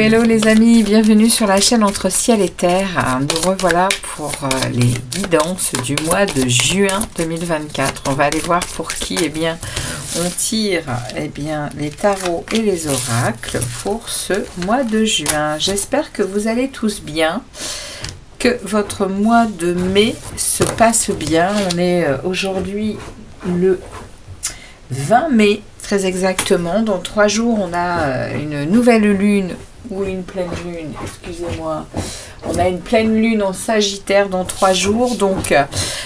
Hello les amis, bienvenue sur la chaîne Entre Ciel et Terre. Nous revoilà pour les guidances du mois de juin 2024. On va aller voir pour qui on tire les tarots et les oracles pour ce mois de juin. J'espère que vous allez tous bien, que votre mois de mai se passe bien. On est aujourd'hui le 20 mai, très exactement. Dans 3 jours, on a une nouvelle lune ou une pleine lune, excusez-moi. On a une pleine lune en Sagittaire dans 3 jours. Donc,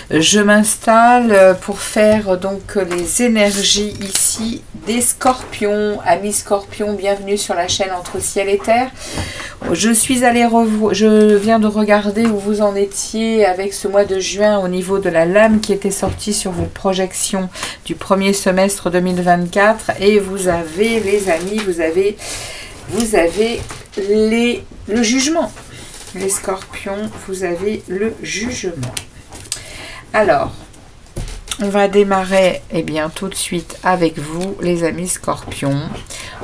je m'installe pour faire donc les énergies ici des scorpions. Amis scorpions, bienvenue sur la chaîne Entre Ciel et Terre. Je viens de regarder où vous en étiez avec ce mois de juin au niveau de la lame qui était sortie sur vos projections du premier semestre 2024. Et vous avez, les amis, vous avez le jugement. Les scorpions, vous avez le jugement. Alors, on va démarrer tout de suite avec vous, les amis scorpions.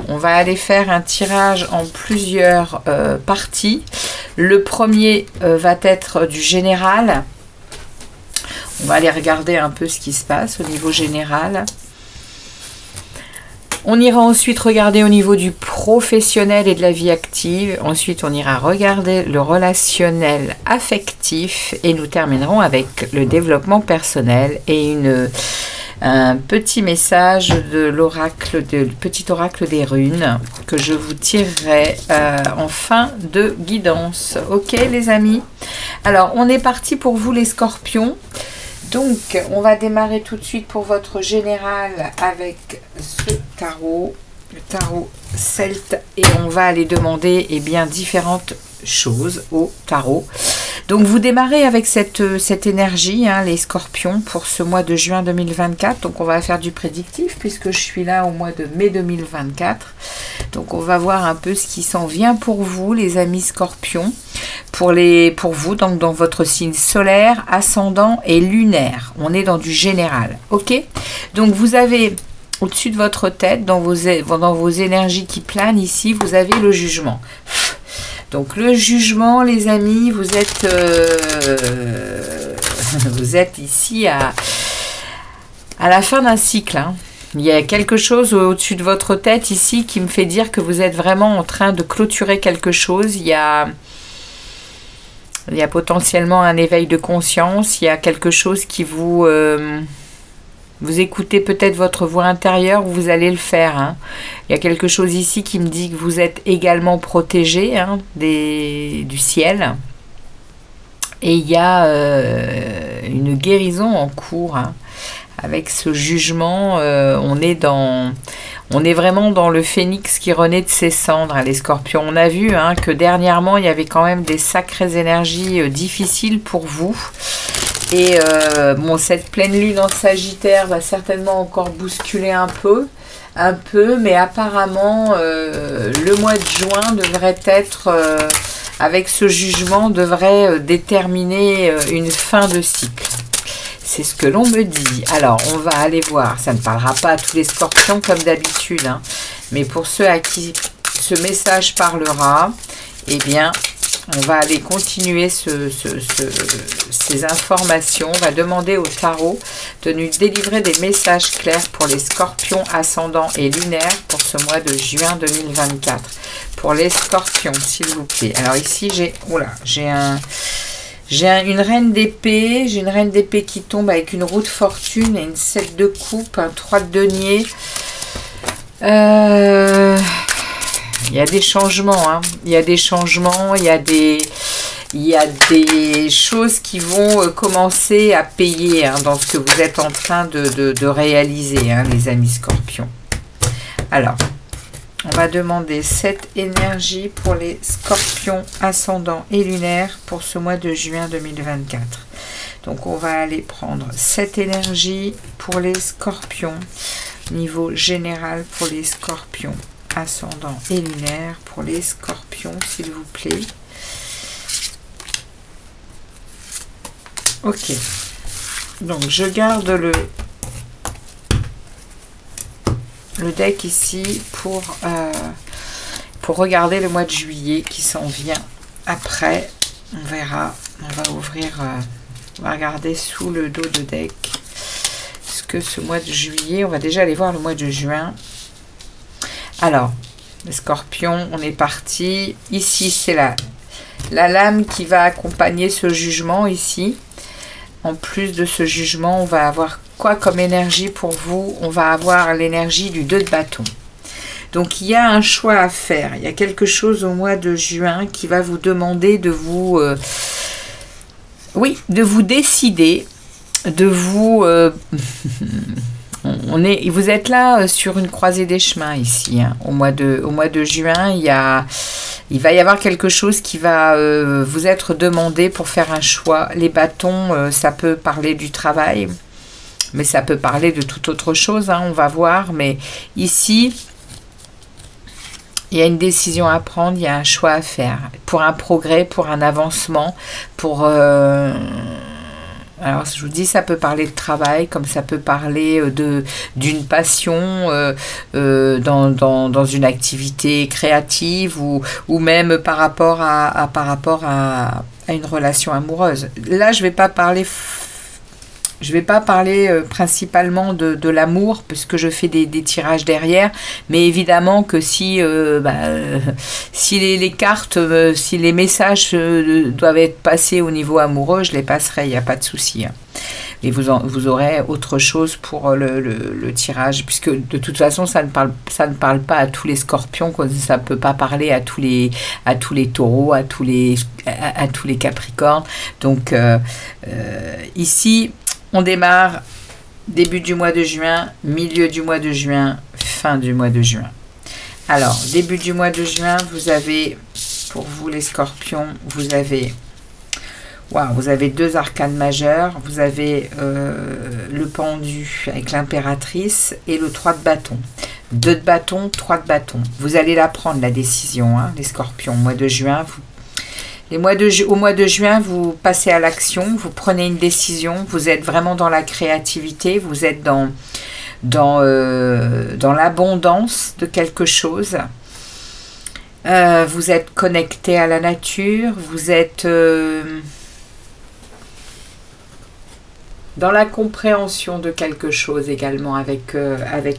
On va aller faire un tirage en plusieurs parties. Le premier va être du général. On va aller regarder un peu ce qui se passe au niveau général. On ira ensuite regarder au niveau du professionnel et de la vie active. Ensuite, on ira regarder le relationnel affectif. Et nous terminerons avec le développement personnel et un petit message de l'oracle, le petit oracle des runes que je vous tirerai en fin de guidance. Ok les amis? Alors, on est parti pour vous les scorpions. Donc, on va démarrer tout de suite pour votre général avec ce tarot, le tarot celte, et on va aller demander différentes choses au tarot. Donc, vous démarrez avec cette énergie, les scorpions, pour ce mois de juin 2024. Donc, on va faire du prédictif puisque je suis là au mois de mai 2024. Donc, on va voir un peu ce qui s'en vient pour vous, les amis scorpions. Pour vous, donc dans votre signe solaire, ascendant et lunaire. On est dans du général. Ok? Donc, vous avez au-dessus de votre tête, dans vos énergies qui planent ici, vous avez le jugement. Donc, le jugement, les amis, vous êtes ici à la fin d'un cycle. Il y a quelque chose au-dessus de votre tête ici qui me fait dire que vous êtes vraiment en train de clôturer quelque chose. Il y a potentiellement un éveil de conscience. Il y a quelque chose qui vous écoutez peut-être votre voix intérieure, vous allez le faire. Il y a quelque chose ici qui me dit que vous êtes également protégé du ciel. Et il y a une guérison en cours. Avec ce jugement, on est vraiment dans le phénix qui renaît de ses cendres, les scorpions. On a vu que dernièrement, il y avait quand même des sacrées énergies difficiles pour vous. Et cette pleine lune en Sagittaire va certainement encore bousculer un peu, mais apparemment, le mois de juin devrait être, avec ce jugement, devrait déterminer une fin de cycle. C'est ce que l'on me dit. Alors, on va aller voir. Ça ne parlera pas à tous les scorpions comme d'habitude. Mais pour ceux à qui ce message parlera, on va aller continuer ces informations. On va demander au tarot de nous délivrer des messages clairs pour les scorpions ascendants et lunaires pour ce mois de juin 2024. Pour les scorpions, s'il vous plaît. Alors ici, j'ai une reine d'épée, qui tombe avec une roue de fortune et une 7 de coupe, un 3 de denier. Il y a des changements, il y a des changements, il y a des choses qui vont commencer à payer dans ce que vous êtes en train de réaliser, les amis scorpions. Alors, on va demander cette énergie pour les scorpions ascendants et lunaires pour ce mois de juin 2024. Donc on va aller prendre cette énergie pour les scorpions. Niveau général pour les scorpions. Ascendant et lunaire pour les scorpions, s'il vous plaît. Ok. Donc je garde le deck ici pour regarder le mois de juillet qui s'en vient. Après, on verra. On va ouvrir, on va regarder sous le dos de deck ce que ce mois de juillet. On va déjà aller voir le mois de juin. Alors, les scorpions, on est parti. Ici, c'est la lame qui va accompagner ce jugement ici. En plus de ce jugement, on va avoir quoi comme énergie pour vous? On va avoir l'énergie du 2 de bâton. Donc, il y a un choix à faire. Il y a quelque chose au mois de juin qui va vous demander de vous... de vous décider, de vous... vous êtes là sur une croisée des chemins ici. Hein. Au mois de juin, il va y avoir quelque chose qui va vous être demandé pour faire un choix. Les bâtons, ça peut parler du travail, mais ça peut parler de toute autre chose. Hein, on va voir. Mais ici, il y a une décision à prendre, il y a un choix à faire. Pour un progrès, pour un avancement, pour... alors, je vous dis, ça peut parler de travail, comme ça peut parler d'une passion dans une activité créative ou même par rapport à une relation amoureuse. Là, je vais pas parler principalement de l'amour, puisque je fais des tirages derrière, mais évidemment que si les cartes, si les messages doivent être passés au niveau amoureux, je les passerai, il n'y a pas de souci. Hein. Et vous aurez autre chose pour le tirage, puisque de toute façon, ça ne parle pas à tous les scorpions, ça ne peut pas parler à tous les taureaux, à tous les capricornes. Donc, ici... On démarre début du mois de juin, milieu du mois de juin, fin du mois de juin. Alors, début du mois de juin, vous avez, pour vous les scorpions, vous avez 2 arcanes majeures. Vous avez le pendu avec l'impératrice et le 3 de bâton. 2 de bâton, 3 de bâton. Vous allez la prendre, la décision, hein, les scorpions. Mois de juin, au mois de juin, vous passez à l'action, vous prenez une décision, vous êtes vraiment dans la créativité, vous êtes dans l'abondance de quelque chose. Vous êtes connecté à la nature, vous êtes dans la compréhension de quelque chose également avec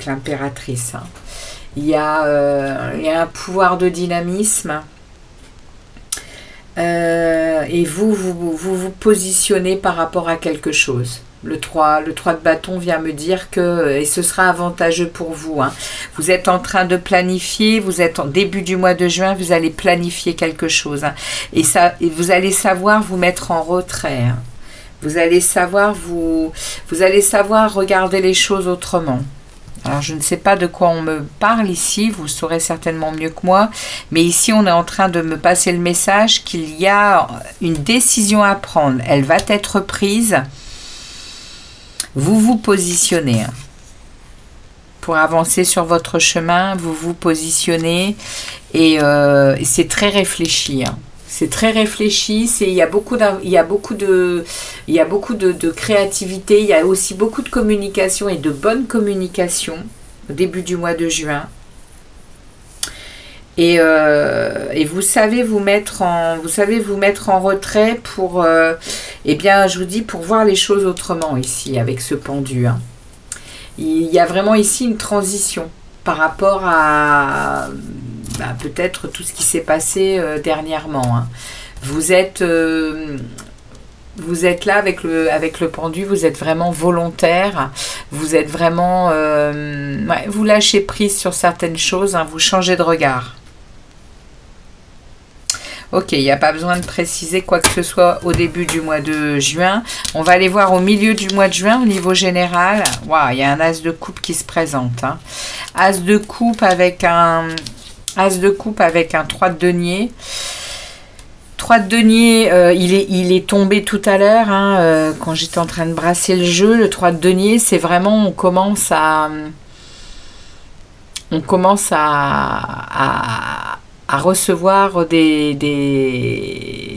l'impératrice. Hein. Il y a un pouvoir de dynamisme. Et vous positionnez par rapport à quelque chose. Le 3 de bâton vient me dire que, et ce sera avantageux pour vous, hein, vous êtes en train de planifier, vous êtes en début du mois de juin, vous allez planifier quelque chose. Hein, et vous allez savoir vous mettre en retrait. Hein, vous allez savoir regarder les choses autrement. Alors, je ne sais pas de quoi on me parle ici, vous le saurez certainement mieux que moi, mais ici, on est en train de me passer le message qu'il y a une décision à prendre. Elle va être prise. Vous vous positionnez. Hein. Pour avancer sur votre chemin, vous vous positionnez et c'est très réfléchi. Hein. C'est très réfléchi, il y a beaucoup de créativité, il y a aussi beaucoup de communication et de bonne communication au début du mois de juin. Et vous savez vous mettre en retrait pour, je vous dis, pour voir les choses autrement ici avec ce pendu. Hein. Il y a vraiment ici une transition par rapport à... peut-être tout ce qui s'est passé dernièrement. Hein. Vous êtes là avec le pendu, vous êtes vraiment volontaire, vous êtes vraiment... vous lâchez prise sur certaines choses, hein, vous changez de regard. Ok, il n'y a pas besoin de préciser quoi que ce soit au début du mois de juin. On va aller voir au milieu du mois de juin au niveau général. Waouh, il y a un as de coupe qui se présente. Hein. As de coupe avec un 3 de denier. 3 de denier, il est tombé tout à l'heure, hein, quand j'étais en train de brasser le jeu. Le 3 de denier, c'est vraiment, on commence à recevoir des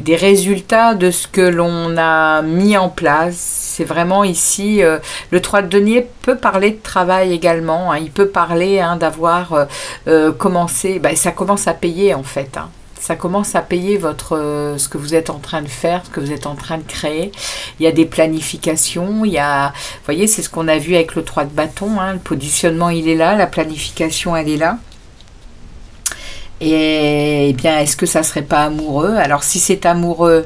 résultats de ce que l'on a mis en place. C'est vraiment ici, le 3 de denier peut parler de travail également, hein. Il peut parler, hein, d'avoir commencé, ça commence à payer en fait, hein. Ça commence à payer ce que vous êtes en train de faire, ce que vous êtes en train de créer. Il y a des planifications, vous voyez, c'est ce qu'on a vu avec le 3 de bâton, hein. Le positionnement, il est là, la planification, elle est là. Et bien, est-ce que ça serait pas amoureux? Alors, si c'est amoureux,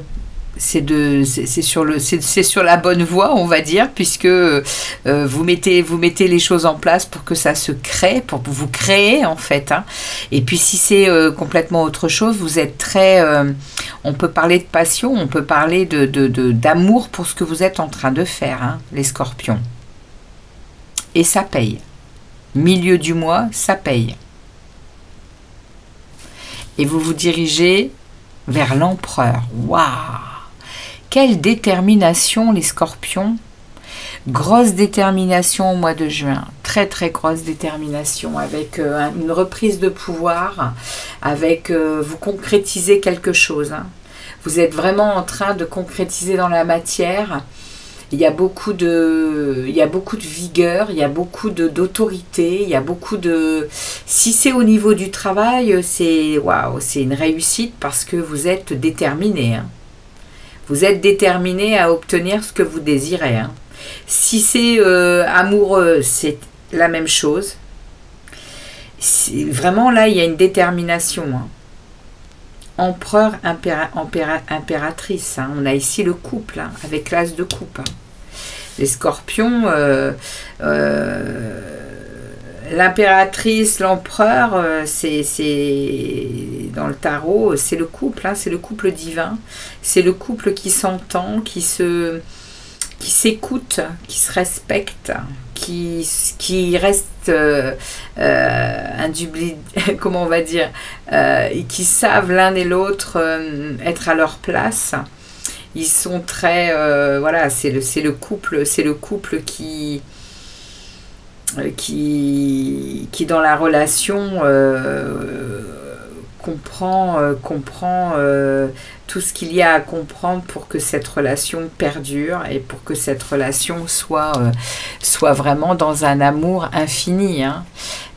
c'est sur la bonne voie, on va dire, puisque vous mettez les choses en place pour que ça se crée, pour vous créer en fait, hein. Et puis si c'est complètement autre chose, vous êtes très, on peut parler de passion, on peut parler d'amour pour ce que vous êtes en train de faire, hein, les scorpions. Et ça paye. Milieu du mois, ça paye. Et vous vous dirigez vers l'empereur. Waouh! Quelle détermination, les scorpions! Grosse détermination au mois de juin. Très très grosse détermination, avec une reprise de pouvoir, avec vous concrétisez quelque chose, hein. Vous êtes vraiment en train de concrétiser dans la matière. Il y a beaucoup de vigueur, il y a beaucoup d'autorité, il y a beaucoup de... Si c'est au niveau du travail, c'est waouh, c'est une réussite parce que vous êtes déterminé, hein. Vous êtes déterminé à obtenir ce que vous désirez, hein. Si c'est amoureux, c'est la même chose. Vraiment, là, il y a une détermination, hein. Empereur, impératrice, hein. On a ici le couple, hein, avec l'as de coupe, hein. Les scorpions, l'impératrice, l'empereur, c'est dans le tarot, c'est le couple, hein, c'est le couple divin. C'est le couple qui s'entend, qui s'écoute, qui se respecte, qui reste comment on va dire, et qui savent l'un et l'autre être à leur place. Ils sont très voilà, c'est le couple qui dans la relation comprend tout ce qu'il y a à comprendre pour que cette relation perdure et pour que cette relation soit vraiment dans un amour infini, hein,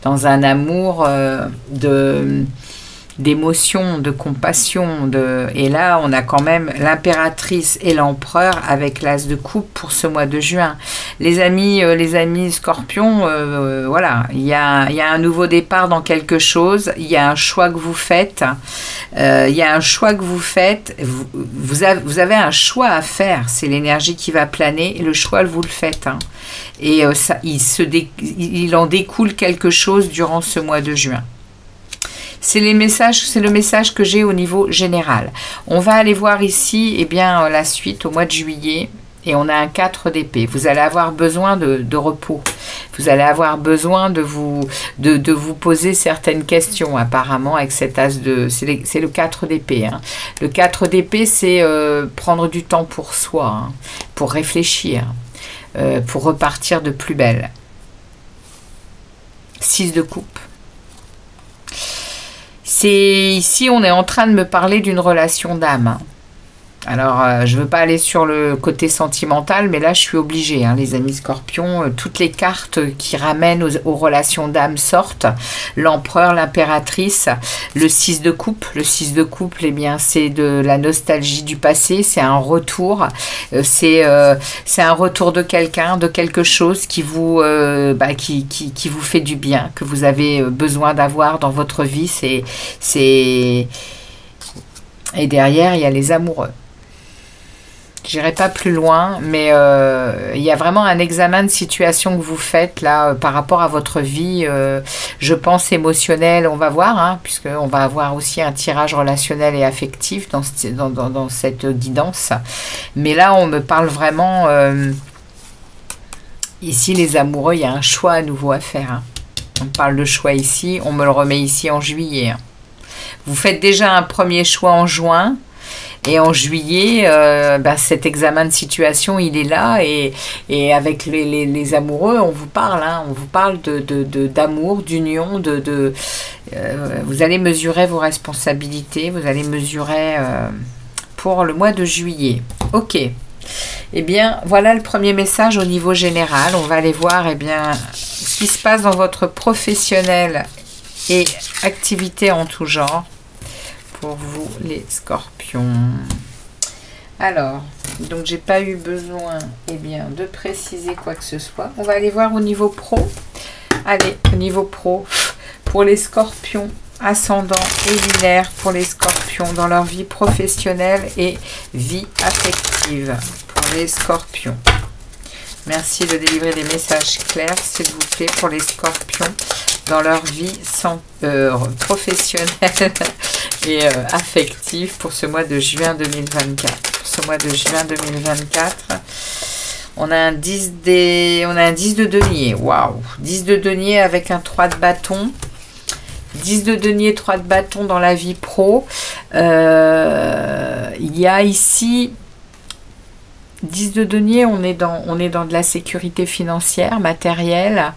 dans un amour d'émotion, de compassion, et là on a quand même l'impératrice et l'empereur avec l'as de coupe pour ce mois de juin. Les amis scorpions, voilà, il y a un nouveau départ dans quelque chose, il y a un choix que vous faites, vous avez un choix à faire, c'est l'énergie qui va planer, et le choix vous le faites, hein. Et il en découle quelque chose durant ce mois de juin. C'est le message que j'ai au niveau général. On va aller voir ici, eh bien, la suite au mois de juillet. Et on a un 4 d'épée. Vous allez avoir besoin de repos. Vous allez avoir besoin de vous poser certaines questions, apparemment, avec cet as de... C'est le 4 d'épée, hein. Le 4 d'épée, c'est prendre du temps pour soi, hein, pour réfléchir, pour repartir de plus belle. 6 de coupe. Ici, on est en train de me parler d'une relation d'âme, hein. Alors, je ne veux pas aller sur le côté sentimental, mais là, je suis obligée, hein, les amis scorpions. Toutes les cartes qui ramènent aux relations d'âme sortent. L'empereur, l'impératrice, le 6 de coupe. Le 6 de coupe, eh bien, c'est de la nostalgie du passé. C'est un retour. C'est un retour de quelqu'un, de quelque chose qui vous fait du bien, que vous avez besoin d'avoir dans votre vie. Et derrière, il y a les amoureux. J'irai pas plus loin, mais il y a vraiment un examen de situation que vous faites là par rapport à votre vie, je pense émotionnelle, on va voir, hein, puisqu'on va avoir aussi un tirage relationnel et affectif dans cette guidance. Mais là, on me parle vraiment, ici les amoureux, il y a un choix à nouveau à faire, hein. On parle de choix ici, on me le remet ici en juillet, hein. Vous faites déjà un premier choix en juin. Et en juillet, cet examen de situation, il est là. Et avec les amoureux, on vous parle. Hein, on vous parle d'amour, d'union. Vous allez mesurer vos responsabilités. Vous allez mesurer pour le mois de juillet. Ok. Eh bien, voilà le premier message au niveau général. On va aller voir ce qui se passe dans votre professionnel et activité en tout genre pour vous, les scorpions. Alors, donc j'ai pas eu besoin de préciser quoi que ce soit. On va aller voir au niveau pro. Allez, au niveau pro, pour les scorpions, ascendant et lunaire pour les scorpions dans leur vie professionnelle et vie affective. Les scorpions. Merci de délivrer des messages clairs, s'il vous plaît, pour les scorpions dans leur vie professionnelle et affective pour ce mois de juin 2024. Pour ce mois de juin 2024, on a un 10 de denier. Waouh! 10 de denier avec un 3 de bâton. 10 de denier, 3 de bâton dans la vie pro. Il y a ici 10 de denier, on est dans de la sécurité financière, matérielle.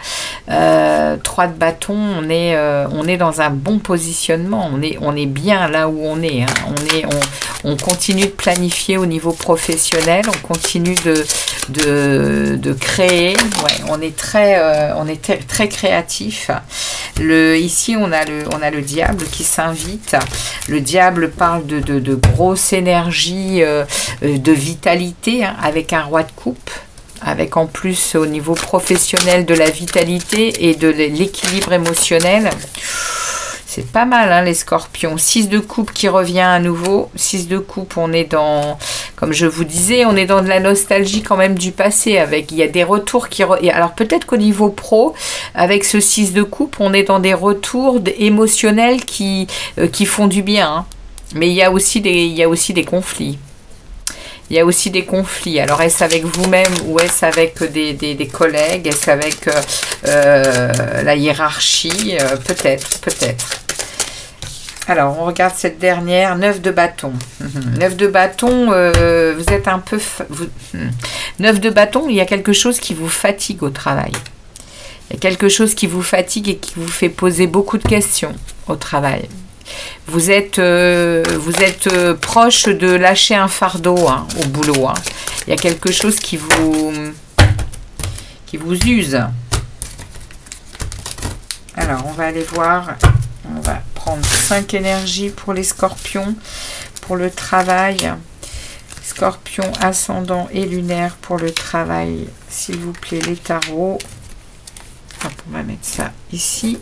3 de bâton, on est dans un bon positionnement. On est bien là où on est. Hein. On continue de planifier au niveau professionnel. On continue de créer. Ouais, on est très créatif. Ici, on a le diable qui s'invite. Le diable parle de grosse énergie, de vitalité, hein, avec un roi de coupe, avec en plus au niveau professionnel de la vitalité et de l'équilibre émotionnel. C'est pas mal, hein, les scorpions. 6 de coupe qui revient à nouveau. 6 de coupe, on est dans, comme je vous disais, on est dans de la nostalgie quand même du passé. Il y a des retours alors peut-être qu'au niveau pro, avec ce 6 de coupe, on est dans des retours émotionnels qui font du bien. Hein. Mais il y a aussi des conflits. Il y a aussi des conflits. Alors, est-ce avec vous-même ou est-ce avec des collègues? Est-ce avec la hiérarchie? Peut-être. Alors, on regarde cette dernière. 9 de bâton. 9 de bâton, vous êtes un peu... 9 de bâton, il y a quelque chose qui vous fatigue au travail. Il y a quelque chose qui vous fatigue et qui vous fait poser beaucoup de questions au travail. Vous êtes proche de lâcher un fardeau, hein, au boulot. Hein. Il y a quelque chose qui vous use. Alors, on va aller voir. On va prendre 5 énergies pour les scorpions, pour le travail. Scorpion, ascendant et lunaire pour le travail. S'il vous plaît, les tarots. Hop, on va mettre ça ici.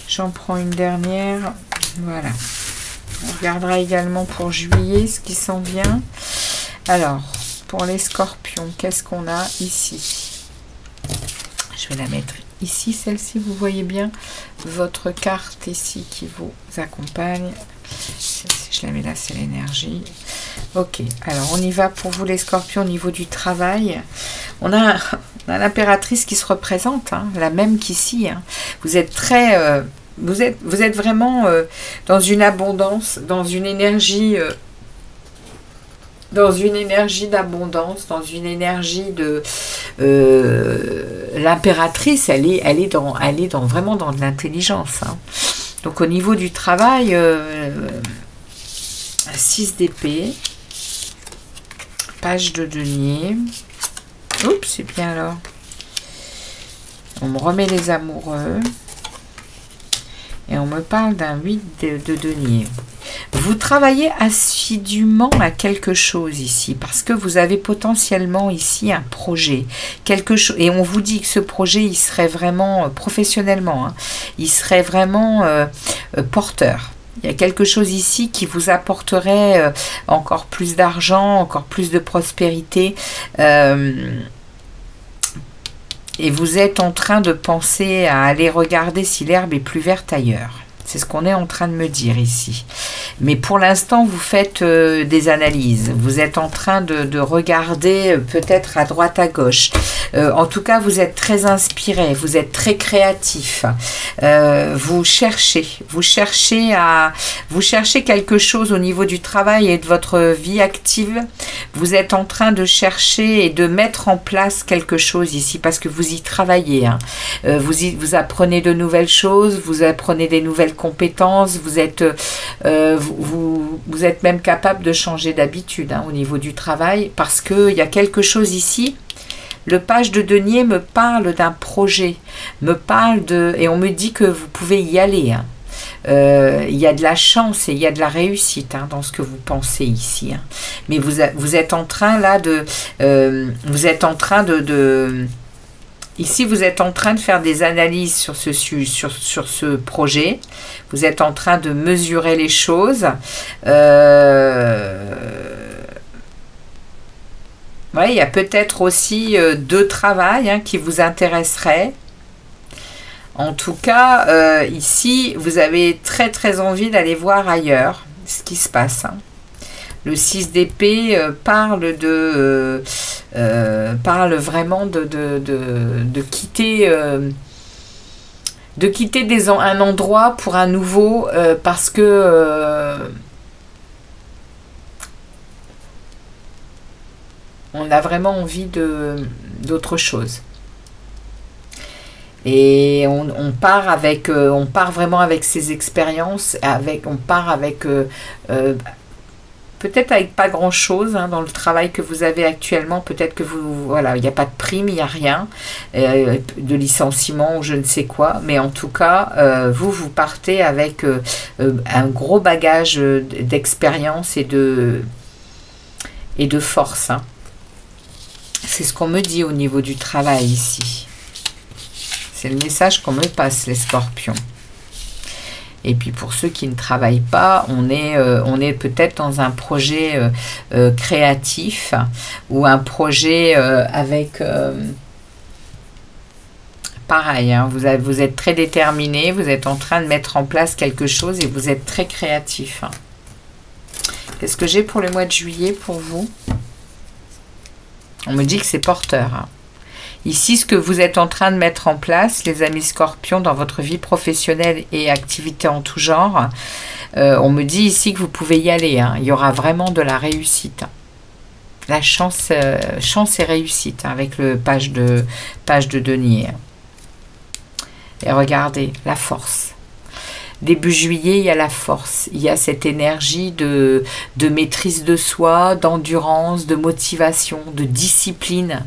J'en prends une dernière. Voilà. On regardera également pour juillet ce qui s'en vient. Alors, pour les scorpions, qu'est-ce qu'on a ici? Je vais la mettre ici, celle-ci. Vous voyez bien votre carte ici qui vous accompagne. Si je la mets là, c'est l'énergie. Ok. Alors, on y va pour vous les scorpions au niveau du travail. On a l'impératrice qui se représente, hein, la même qu'ici. Hein. Vous êtes très... Vous êtes vraiment dans une abondance, dans une énergie d'abondance, dans une énergie de l'impératrice, elle est vraiment dans de l'intelligence. Hein. Donc au niveau du travail, 6 d'épée, page de denier. Oups, c'est bien alors. On me remet les amoureux. Et on me parle d'un 8 de denier. Vous travaillez assidûment à quelque chose ici, parce que vous avez potentiellement ici un projet. Quelque chose, et on vous dit que ce projet, il serait vraiment, professionnellement, hein, il serait vraiment porteur. Il y a quelque chose ici qui vous apporterait encore plus d'argent, encore plus de prospérité. Et vous êtes en train de penser à aller regarder si l'herbe est plus verte ailleurs. C'est ce qu'on est en train de me dire ici. Mais pour l'instant, vous faites des analyses. Vous êtes en train de regarder peut-être à droite, à gauche. En tout cas, vous êtes très inspiré, vous êtes très créatif. Vous cherchez quelque chose au niveau du travail et de votre vie active. Vous êtes en train de chercher et de mettre en place quelque chose ici parce que vous y travaillez. Hein. Vous apprenez de nouvelles choses, vous apprenez des nouvelles compétences, vous êtes même capable de changer d'habitude au niveau du travail parce qu'il y a quelque chose ici. Le page de denier me parle d'un projet, et on me dit que vous pouvez y aller. Hein. Il y a de la chance et il y a de la réussite dans ce que vous pensez ici. Hein. Mais vous êtes en train là ici, vous êtes en train de faire des analyses sur ce projet. Vous êtes en train de mesurer les choses. Ouais, il y a peut-être aussi deux travails qui vous intéresseraient. En tout cas, ici, vous avez très très envie d'aller voir ailleurs ce qui se passe. Hein. Le 6 d'épée parle vraiment de quitter un endroit pour un nouveau parce que on a vraiment envie d'autre chose. Et on part vraiment avec ces expériences, on part avec peut-être avec pas grand chose dans le travail que vous avez actuellement. Peut-être que il n'y a pas de prime, il n'y a rien, de licenciement ou je ne sais quoi. Mais en tout cas, vous partez avec un gros bagage d'expérience et de force. Hein. C'est ce qu'on me dit au niveau du travail ici. C'est le message qu'on me passe, les scorpions. Et puis pour ceux qui ne travaillent pas, on est peut-être dans un projet créatif ou un projet avec... pareil, hein, vous êtes très déterminé, vous êtes en train de mettre en place quelque chose et vous êtes très créatif. Hein. Qu'est-ce que j'ai pour le mois de juillet pour vous ? On me dit que c'est porteur. Hein. Ici, ce que vous êtes en train de mettre en place, les amis scorpions, dans votre vie professionnelle et activité en tout genre, on me dit ici que vous pouvez y aller. Hein. Il y aura vraiment de la réussite. La chance et réussite avec le page de denier. Et regardez, la force. Début juillet, il y a la force, il y a cette énergie de maîtrise de soi, d'endurance, de motivation, de discipline.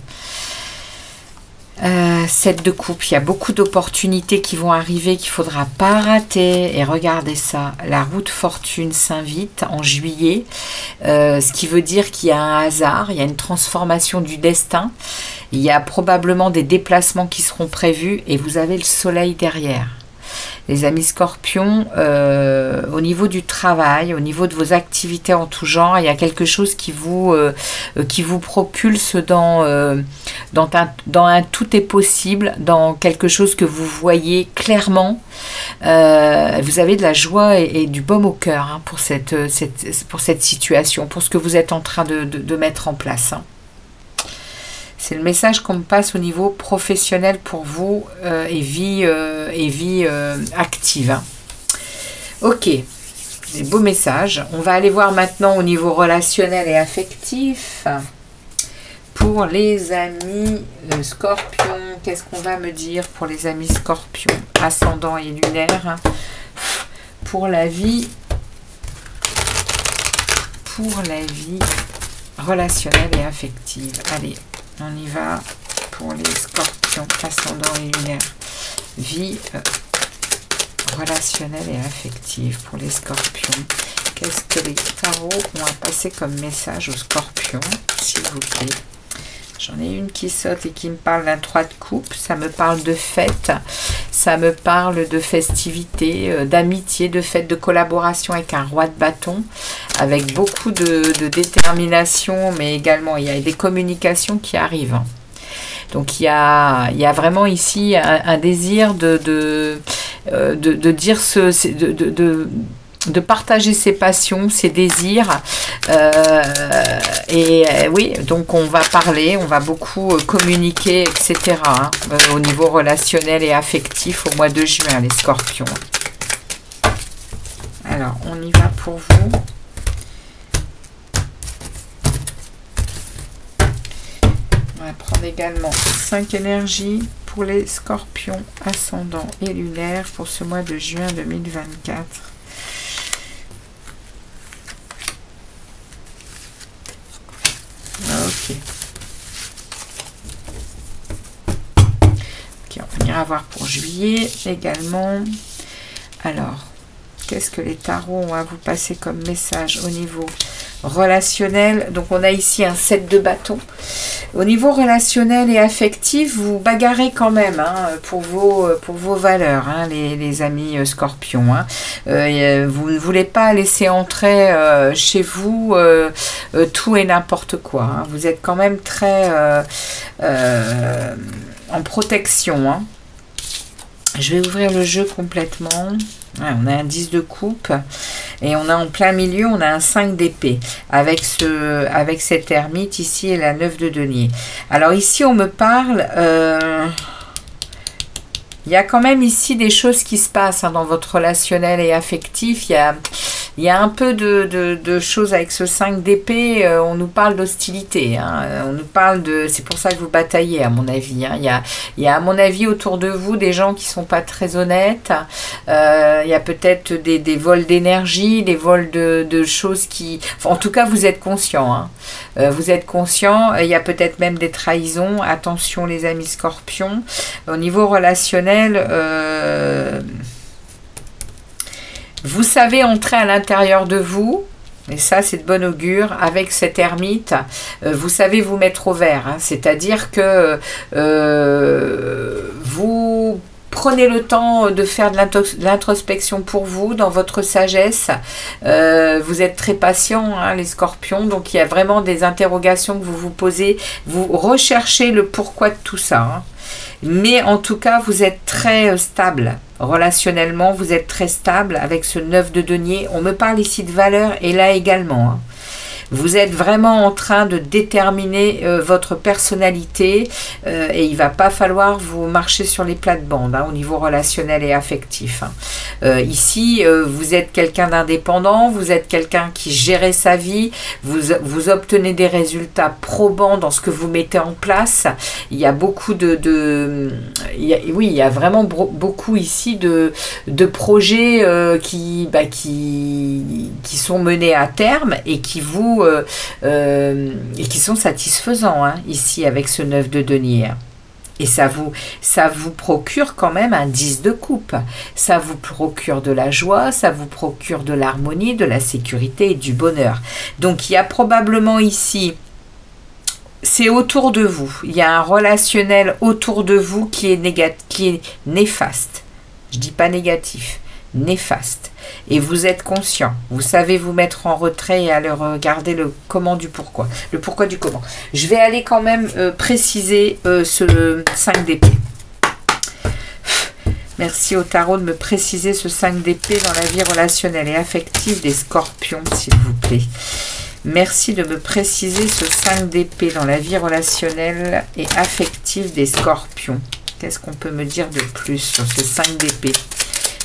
7 de coupe, il y a beaucoup d'opportunités qui vont arriver qu'il ne faudra pas rater. Et regardez ça, la roue de fortune s'invite en juillet, ce qui veut dire qu'il y a un hasard, il y a une transformation du destin. Il y a probablement des déplacements qui seront prévus et vous avez le soleil derrière. Les amis scorpions, au niveau du travail, au niveau de vos activités en tout genre, il y a quelque chose qui vous propulse dans un tout est possible, dans quelque chose que vous voyez clairement. Vous avez de la joie et du baume au cœur pour cette situation, pour ce que vous êtes en train de mettre en place. Hein. C'est le message qu'on me passe au niveau professionnel pour vous et vie active. Hein. Ok, des beaux messages. On va aller voir maintenant au niveau relationnel et affectif. Pour les amis scorpions, qu'est-ce qu'on va me dire pour les amis scorpions, ascendant et lunaire, hein. Pour la vie relationnelle et affective. Allez. On y va pour les scorpions, ascendant et lunaire. Vie relationnelle et affective pour les scorpions. Qu'est-ce que les tarots ont à passer comme message aux scorpions, s'il vous plaît? J'en ai une qui saute et qui me parle d'un 3 de coupe. Ça me parle de fête, ça me parle de festivité, d'amitié, de fête, de collaboration avec un roi de bâton, avec beaucoup de détermination, mais également il y a des communications qui arrivent. Donc il y a vraiment ici un désir de dire de partager ses passions, ses désirs. Oui, donc on va parler, on va beaucoup communiquer, etc. Hein, au niveau relationnel et affectif au mois de juin, les scorpions. Alors, on y va pour vous. On va prendre également 5 énergies pour les scorpions ascendants et lunaires pour ce mois de juin 2024. Ok. Ok, on ira voir pour juillet également. Alors, qu'est-ce que les tarots ont à vous passer comme message au niveau relationnel? Donc, on a ici un 7 de bâton. Au niveau relationnel et affectif, vous bagarrez quand même hein, pour vos valeurs, hein, les amis scorpions. Hein. Vous ne voulez pas laisser entrer chez vous tout et n'importe quoi. Hein. Vous êtes quand même très en protection. Hein. Je vais ouvrir le jeu complètement. Ouais, on a un 10 de coupe et on a en plein milieu, on a un 5 d'épée avec cette ermite ici et la 9 de denier. Alors ici, on me parle... il y a quand même ici des choses qui se passent hein, dans votre relationnel et affectif. Il y a un peu de choses avec ce 5 d'épée. On nous parle d'hostilité. Hein, on nous parle de... C'est pour ça que vous bataillez, à mon avis. Hein. Il y a, à mon avis, autour de vous, des gens qui ne sont pas très honnêtes. Il y a peut-être des vols d'énergie, des vols de choses qui... Enfin, en tout cas, vous êtes conscient. Hein. Vous êtes conscient. Il y a peut-être même des trahisons. Attention, les amis scorpions. Au niveau relationnel... vous savez entrer à l'intérieur de vous, et ça c'est de bon augure, avec cette ermite, vous savez vous mettre au vert, hein, c'est-à-dire que vous prenez le temps de faire de l'introspection pour vous, dans votre sagesse, vous êtes très patient, hein, les scorpions, donc il y a vraiment des interrogations que vous vous posez, vous recherchez le pourquoi de tout ça, hein. Mais en tout cas, vous êtes très stable. Relationnellement, vous êtes très stable avec ce 9 de denier. On me parle ici de valeur et là également. Hein. Vous êtes vraiment en train de déterminer votre personnalité et il ne va pas falloir vous marcher sur les plates-bandes hein, au niveau relationnel et affectif. Hein. Ici, vous êtes quelqu'un d'indépendant, vous êtes quelqu'un qui gère sa vie, vous obtenez des résultats probants dans ce que vous mettez en place. Il y a beaucoup il y a vraiment beaucoup ici de projets qui sont menés à terme et qui sont satisfaisants hein, ici avec ce 9 de denier. Et ça vous procure quand même un 10 de coupe. Ça vous procure de la joie, ça vous procure de l'harmonie, de la sécurité et du bonheur. Donc il y a probablement ici, c'est autour de vous. Il y a un relationnel autour de vous qui est néfaste. Je ne dis pas négatif, néfaste. Et vous êtes conscient, vous savez vous mettre en retrait et aller regarder le comment du pourquoi, le pourquoi du comment. Je vais aller quand même préciser ce 5 d'épée. Merci au tarot de me préciser ce 5 d'épée dans la vie relationnelle et affective des scorpions, s'il vous plaît. Merci de me préciser ce 5 d'épée dans la vie relationnelle et affective des scorpions. Qu'est-ce qu'on peut me dire de plus sur ce 5 d'épée ?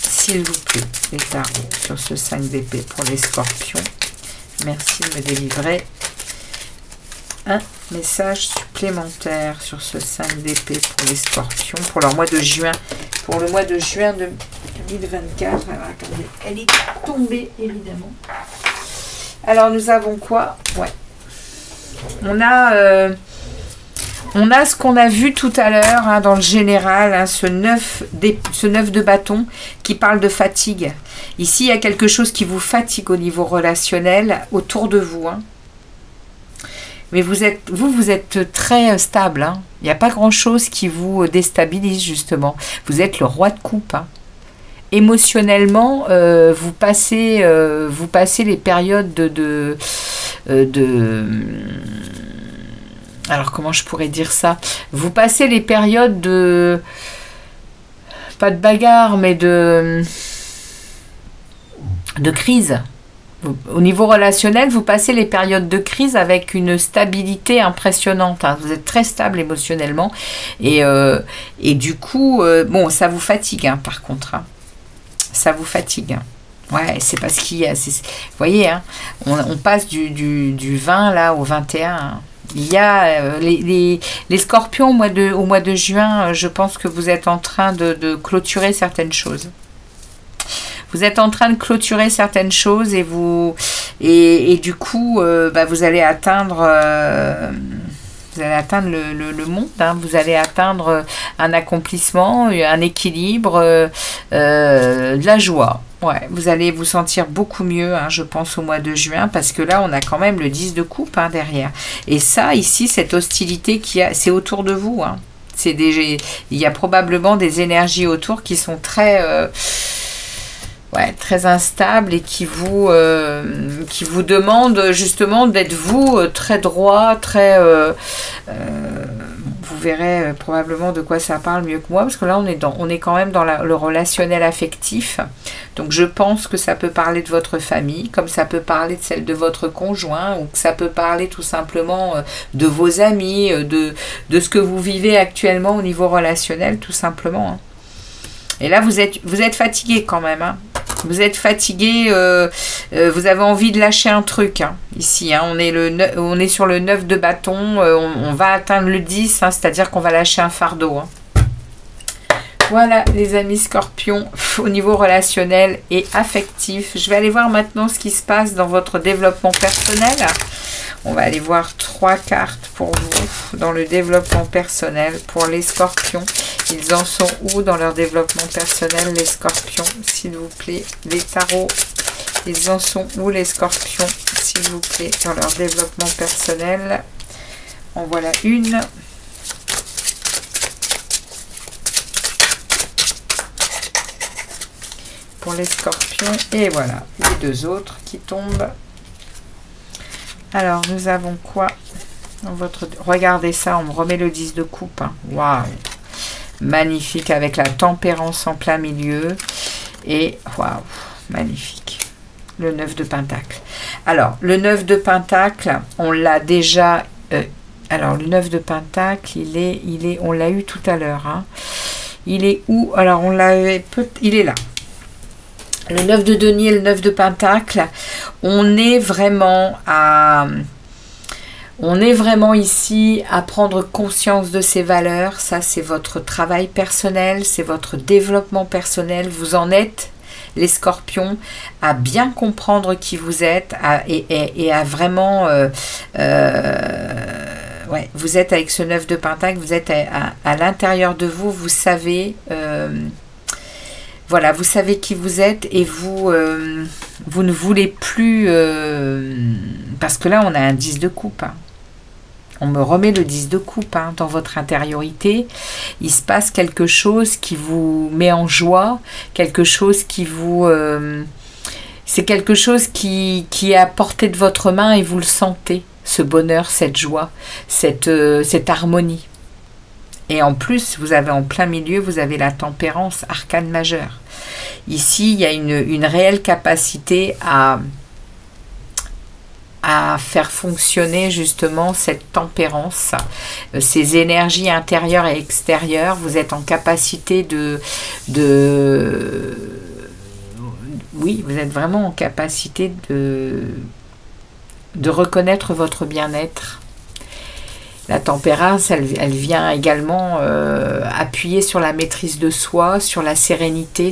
S'il vous plaît, les tarots, sur ce 5 d'épée pour les scorpions. Merci de me délivrer un message supplémentaire sur ce 5 d'épée pour les scorpions, pour leur mois de juin. Pour le mois de juin de 2024. Alors, attendez, elle est tombée, évidemment. Alors, nous avons quoi? Ouais. On a ce qu'on a vu tout à l'heure hein, dans le général, hein, ce 9 de bâton qui parle de fatigue. Ici, il y a quelque chose qui vous fatigue au niveau relationnel autour de vous. Hein. Mais vous êtes très stable. Hein. Il n'y a pas grand-chose qui vous déstabilise, justement. Vous êtes le roi de coupe. Hein. Émotionnellement, vous passez les périodes alors, comment je pourrais dire ça? Vous passez les périodes de... Pas de bagarre, mais de... de crise. Au niveau relationnel, vous passez les périodes de crise avec une stabilité impressionnante. Hein. Vous êtes très stable émotionnellement. Et du coup, bon, ça vous fatigue, hein, par contre. Hein. Ça vous fatigue. Hein. Ouais, c'est parce qu'il y a... Vous voyez, hein, on passe du 20 là au 21. Hein. Il y a les scorpions au mois de juin, je pense que vous êtes en train de clôturer certaines choses. Vous êtes en train de clôturer certaines choses et du coup, vous allez atteindre... le monde, hein. Vous allez atteindre un accomplissement, un équilibre, de la joie. Ouais, vous allez vous sentir beaucoup mieux, hein, je pense, au mois de juin, parce que là, on a quand même le 10 de coupe, hein, derrière. Et ça, ici, cette hostilité c'est autour de vous. Hein. Il y a probablement des énergies autour qui sont très... très instable et qui vous demande justement d'être vous très droit, très vous verrez probablement de quoi ça parle mieux que moi, parce que là on est quand même dans le relationnel affectif. Donc je pense que ça peut parler de votre famille, comme ça peut parler de celle de votre conjoint, ou que ça peut parler tout simplement de vos amis, de ce que vous vivez actuellement au niveau relationnel, tout simplement. Hein. Et là vous êtes fatigué quand même, hein. Vous êtes fatigué, vous avez envie de lâcher un truc, hein, ici. Hein, on est sur le 9 de bâton, on va atteindre le 10, hein, c'est-à-dire qu'on va lâcher un fardeau. Hein. Voilà, les amis scorpions, au niveau relationnel et affectif. Je vais aller voir maintenant ce qui se passe dans votre développement personnel. On va aller voir 3 cartes pour vous dans le développement personnel pour les scorpions. Ils en sont où dans leur développement personnel, les scorpions, s'il vous plaît, les tarots. Ils en sont où, les scorpions, s'il vous plaît, dans leur développement personnel. En voilà une. Pour les scorpions. Et voilà, les 2 autres qui tombent. Alors, nous avons quoi dans votre... Regardez ça, on me remet le 10 de coupe. Hein. Waouh! Magnifique, avec la tempérance en plein milieu. Et, waouh, magnifique. Le 9 de pentacle. Alors, le 9 de pentacle, on l'a déjà... alors, le 9 de pentacle, on l'a eu tout à l'heure. Hein. Il est où? Alors, il est là. Le 9 de denier et le 9 de pentacle, on est vraiment ici à prendre conscience de ses valeurs. Ça, c'est votre travail personnel, c'est votre développement personnel. Vous en êtes, les scorpions, à bien comprendre qui vous êtes et à vraiment... vous êtes avec ce 9 de pentacle, vous êtes à l'intérieur de vous, vous savez... Voilà, vous savez qui vous êtes et vous ne voulez plus... parce que là, on a un 10 de coupe. Hein. On me remet le 10 de coupe, hein, dans votre intériorité. Il se passe quelque chose qui vous met en joie, quelque chose qui vous... c'est quelque chose qui est à portée de votre main et vous le sentez, ce bonheur, cette joie, cette harmonie. Et en plus, vous avez en plein milieu, vous avez la tempérance, arcane majeure. Ici, il y a une réelle capacité à faire fonctionner justement cette tempérance, ces énergies intérieures et extérieures. Vous êtes en capacité oui, vous êtes vraiment en capacité de reconnaître votre bien-être. La tempérance, elle vient également appuyer sur la maîtrise de soi, sur la sérénité.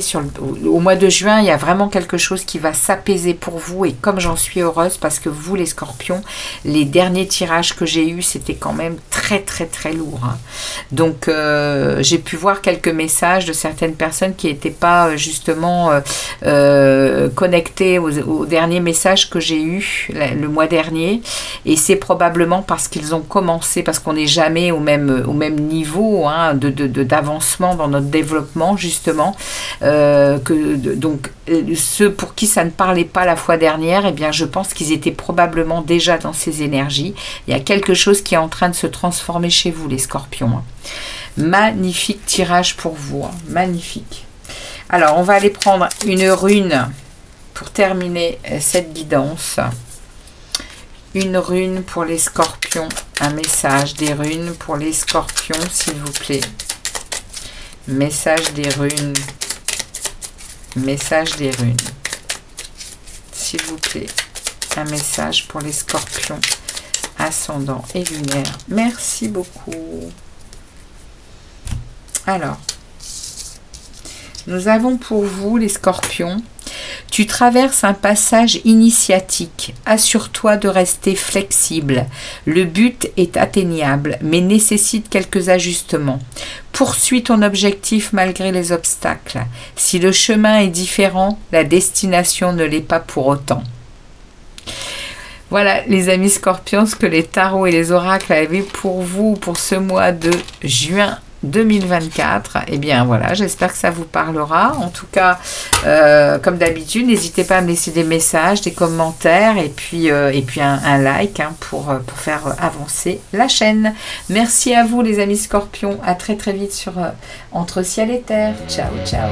Au mois de juin, il y a vraiment quelque chose qui va s'apaiser pour vous. Et comme j'en suis heureuse, parce que vous, les scorpions, les derniers tirages que j'ai eus, c'était quand même très, très, très lourd. Hein. Donc, j'ai pu voir quelques messages de certaines personnes qui n'étaient pas justement connectées aux derniers messages que j'ai eus le mois dernier. Et c'est probablement parce qu'ils ont commencé, parce qu'on n'est jamais au même niveau, hein, d'avancement dans notre développement, justement. Donc, ceux pour qui ça ne parlait pas la fois dernière, eh bien, je pense qu'ils étaient probablement déjà dans ces énergies. Il y a quelque chose qui est en train de se transformer chez vous, les scorpions. Hein. Magnifique tirage pour vous. Hein. Magnifique. Alors, on va aller prendre une rune pour terminer cette guidance, une rune pour les scorpions, un message des runes pour les scorpions, s'il vous plaît. Message des runes. Message des runes. S'il vous plaît. Un message pour les scorpions, ascendant et lunaire. Merci beaucoup. Alors, nous avons pour vous, les scorpions, tu traverses un passage initiatique. Assure-toi de rester flexible. Le but est atteignable, mais nécessite quelques ajustements. Poursuis ton objectif malgré les obstacles. Si le chemin est différent, la destination ne l'est pas pour autant. Voilà, les amis scorpions, ce que les tarots et les oracles avaient pour vous pour ce mois de juin 2024. Et bien voilà, j'espère que ça vous parlera. En tout cas, comme d'habitude, n'hésitez pas à me laisser des messages, des commentaires et puis un like pour faire avancer la chaîne. Merci à vous les amis scorpions. À très très vite sur Entre Ciel et Terre. Ciao, ciao.